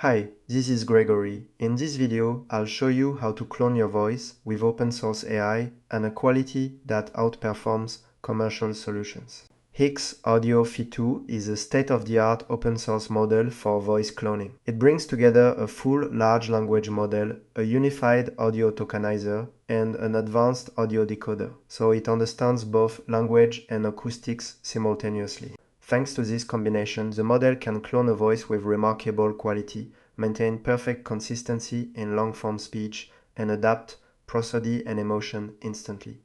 Hi, this is Gregory. In this video, I'll show you how to clone your voice with open source AI and a quality that outperforms commercial solutions. Higgs Audio V2 is a state-of-the-art open source model for voice cloning. It brings together a full large language model, a unified audio tokenizer, and an advanced audio decoder, so it understands both language and acoustics simultaneously. Thanks to this combination, the model can clone a voice with remarkable quality, maintain perfect consistency in long-form speech, and adapt prosody and emotion instantly.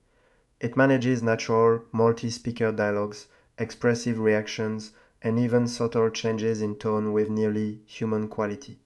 It manages natural, multi-speaker dialogues, expressive reactions, and even subtle changes in tone with nearly human quality.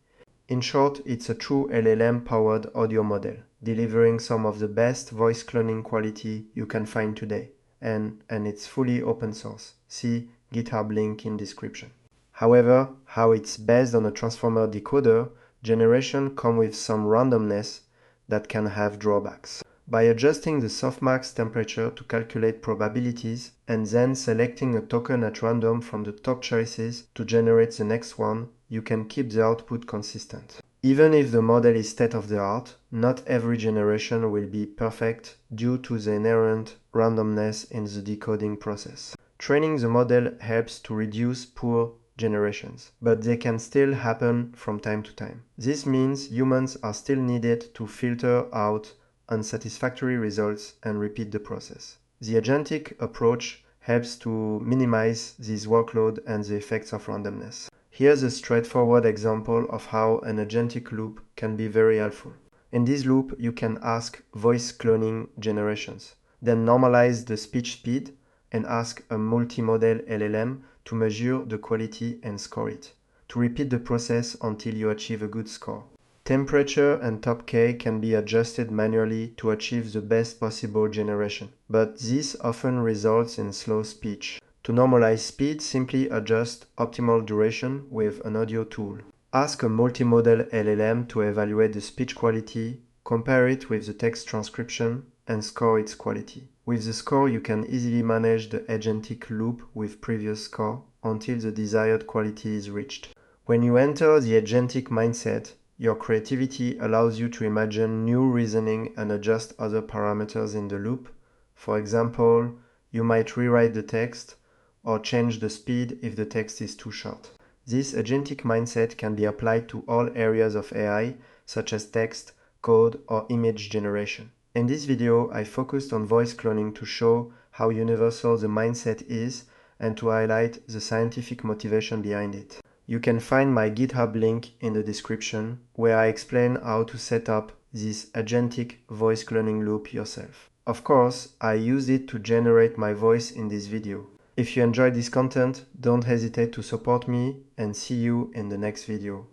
In short, it's a true LLM-powered audio model, delivering some of the best voice cloning quality you can find today. And it's fully open source. See GitHub link in description. However, how it's based on a transformer decoder, generation comes with some randomness that can have drawbacks. By adjusting the softmax temperature to calculate probabilities and then selecting a token at random from the top choices to generate the next one, you can keep the output consistent. Even if the model is state-of-the-art, not every generation will be perfect due to the inherent randomness in the decoding process. Training the model helps to reduce poor generations, but they can still happen from time to time. This means humans are still needed to filter out unsatisfactory results and repeat the process. The agentic approach helps to minimize this workload and the effects of randomness. Here's a straightforward example of how an agentic loop can be very helpful. In this loop, you can ask voice cloning generations, then normalize the speech speed and ask a multimodal LLM to measure the quality and score it, to repeat the process until you achieve a good score. Temperature and top K can be adjusted manually to achieve the best possible generation, but this often results in slow speech. To normalize speed, simply adjust optimal duration with an audio tool. Ask a multimodal LLM to evaluate the speech quality, compare it with the text transcription, and score its quality. With the score, you can easily manage the agentic loop with previous score until the desired quality is reached. When you enter the agentic mindset, your creativity allows you to imagine new reasoning and adjust other parameters in the loop. For example, you might rewrite the text or change the speed if the text is too short. This agentic mindset can be applied to all areas of AI, such as text, code, or image generation. In this video, I focused on voice cloning to show how universal the mindset is and to highlight the scientific motivation behind it. You can find my GitHub link in the description, where I explain how to set up this agentic voice cloning loop yourself. Of course, I used it to generate my voice in this video. If you enjoyed this content, don't hesitate to support me and see you in the next video.